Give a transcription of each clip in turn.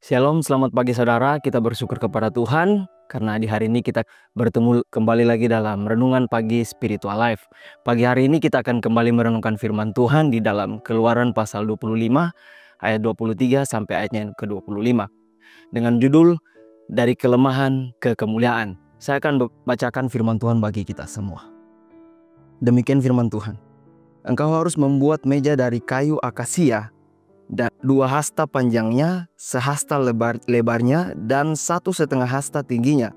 Shalom, selamat pagi saudara. Kita bersyukur kepada Tuhan karena di hari ini kita bertemu kembali lagi dalam Renungan Pagi Spiritual Life. Pagi hari ini kita akan kembali merenungkan firman Tuhan di dalam Keluaran pasal 25 ayat 23 sampai ayatnya yang ke-25 dengan judul Dari Kelemahan ke Kemuliaan. Saya akan bacakan firman Tuhan bagi kita semua. Demikian firman Tuhan. Engkau harus membuat meja dari kayu akasia dan 2 hasta panjangnya, sehasta lebarnya, dan 1,5 hasta tingginya.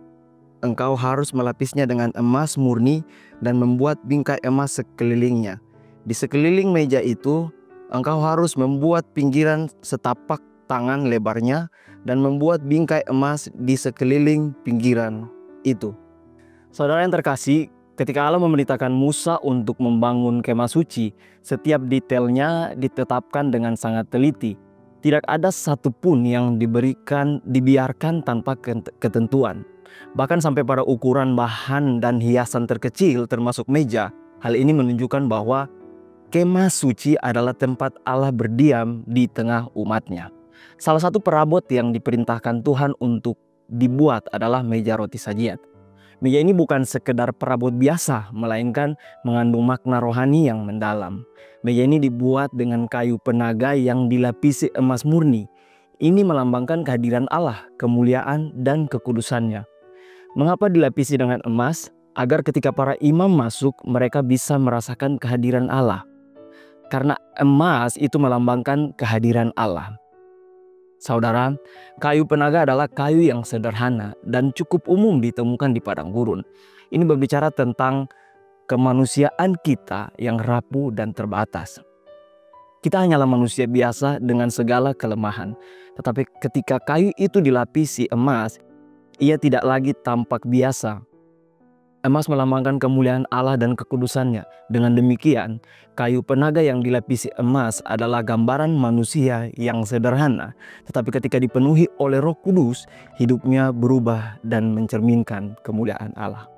Engkau harus melapisnya dengan emas murni dan membuat bingkai emas sekelilingnya. Di sekeliling meja itu, engkau harus membuat pinggiran setapak tangan lebarnya dan membuat bingkai emas di sekeliling pinggiran itu. Saudara yang terkasih, ketika Allah memerintahkan Musa untuk membangun kemah suci, setiap detailnya ditetapkan dengan sangat teliti. Tidak ada satupun yang dibiarkan tanpa ketentuan. Bahkan sampai pada ukuran bahan dan hiasan terkecil termasuk meja. Hal ini menunjukkan bahwa kemah suci adalah tempat Allah berdiam di tengah umatnya. Salah satu perabot yang diperintahkan Tuhan untuk dibuat adalah meja roti sajian. Meja ini bukan sekedar perabot biasa, melainkan mengandung makna rohani yang mendalam. Meja ini dibuat dengan kayu penagai yang dilapisi emas murni. Ini melambangkan kehadiran Allah, kemuliaan, dan kekudusannya. Mengapa dilapisi dengan emas? Agar ketika para imam masuk, mereka bisa merasakan kehadiran Allah. Karena emas itu melambangkan kehadiran Allah. Saudara, kayu penaga adalah kayu yang sederhana dan cukup umum ditemukan di padang gurun. Ini berbicara tentang kemanusiaan kita yang rapuh dan terbatas. Kita hanyalah manusia biasa dengan segala kelemahan. Tetapi ketika kayu itu dilapisi emas, ia tidak lagi tampak biasa. Emas melambangkan kemuliaan Allah dan kekudusannya. Dengan demikian, kayu penaga yang dilapisi emas adalah gambaran manusia yang sederhana. Tetapi ketika dipenuhi oleh Roh Kudus, hidupnya berubah dan mencerminkan kemuliaan Allah.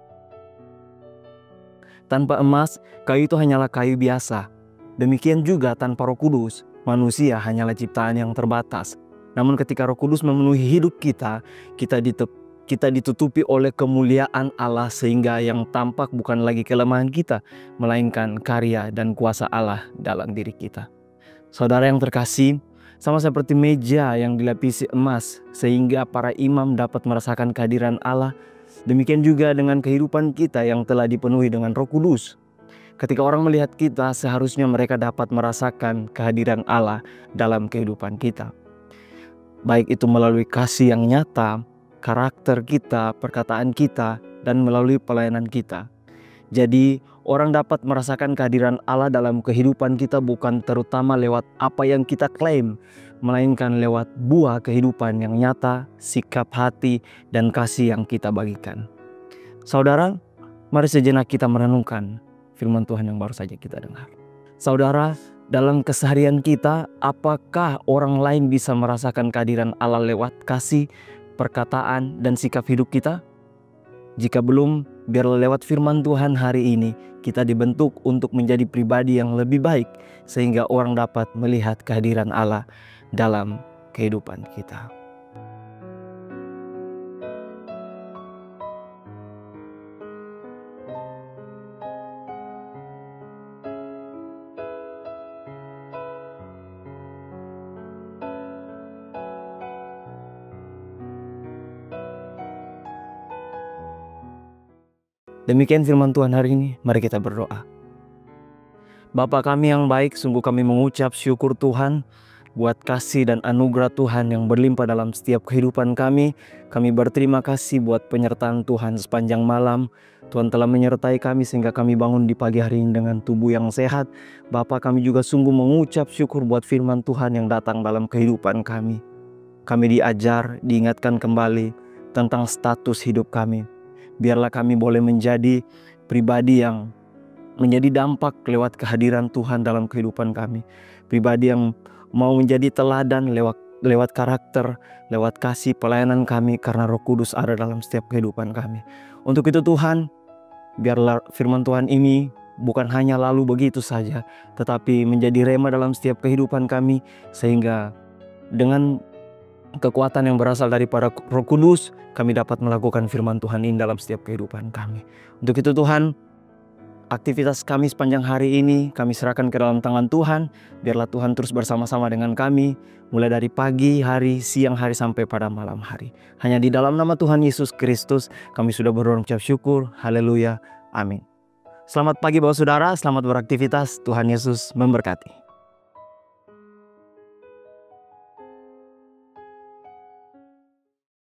Tanpa emas, kayu itu hanyalah kayu biasa. Demikian juga tanpa Roh Kudus, manusia hanyalah ciptaan yang terbatas. Namun ketika Roh Kudus memenuhi hidup kita, kita ditutupi oleh kemuliaan Allah sehingga yang tampak bukan lagi kelemahan kita, melainkan karya dan kuasa Allah dalam diri kita. Saudara yang terkasih, sama seperti meja yang dilapisi emas sehingga para imam dapat merasakan kehadiran Allah, demikian juga dengan kehidupan kita yang telah dipenuhi dengan Roh Kudus. Ketika orang melihat kita, seharusnya mereka dapat merasakan kehadiran Allah dalam kehidupan kita. Baik itu melalui kasih yang nyata, karakter kita, perkataan kita, dan melalui pelayanan kita. Jadi orang dapat merasakan kehadiran Allah dalam kehidupan kita bukan terutama lewat apa yang kita klaim, melainkan lewat buah kehidupan yang nyata, sikap hati, dan kasih yang kita bagikan. Saudara, mari sejenak kita merenungkan firman Tuhan yang baru saja kita dengar. Saudara, dalam keseharian kita, apakah orang lain bisa merasakan kehadiran Allah lewat kasih, perkataan, dan sikap hidup kita? Jika belum, biarlah lewat firman Tuhan hari ini kita dibentuk untuk menjadi pribadi yang lebih baik sehingga orang dapat melihat kehadiran Allah dalam kehidupan kita. Demikian firman Tuhan hari ini, mari kita berdoa. Bapa kami yang baik, sungguh kami mengucap syukur Tuhan buat kasih dan anugerah Tuhan yang berlimpah dalam setiap kehidupan kami. Kami berterima kasih buat penyertaan Tuhan sepanjang malam. Tuhan telah menyertai kami sehingga kami bangun di pagi hari ini dengan tubuh yang sehat. Bapa, kami juga sungguh mengucap syukur buat firman Tuhan yang datang dalam kehidupan kami. Kami diajar, diingatkan kembali tentang status hidup kami. Biarlah kami boleh menjadi pribadi yang menjadi dampak lewat kehadiran Tuhan dalam kehidupan kami. Pribadi yang mau menjadi teladan lewat karakter, lewat kasih pelayanan kami karena Roh Kudus ada dalam setiap kehidupan kami. Untuk itu Tuhan, biarlah firman Tuhan ini bukan hanya lalu begitu saja, tetapi menjadi rema dalam setiap kehidupan kami sehingga dengan kekuatan yang berasal daripada Roh Kudus, kami dapat melakukan firman Tuhan ini dalam setiap kehidupan kami. Untuk itu Tuhan, aktivitas kami sepanjang hari ini kami serahkan ke dalam tangan Tuhan. Biarlah Tuhan terus bersama-sama dengan kami, mulai dari pagi hari, siang hari, sampai pada malam hari. Hanya di dalam nama Tuhan Yesus Kristus kami sudah berucap syukur. Haleluya. Amin. Selamat pagi Bapak Saudara, selamat beraktivitas. Tuhan Yesus memberkati.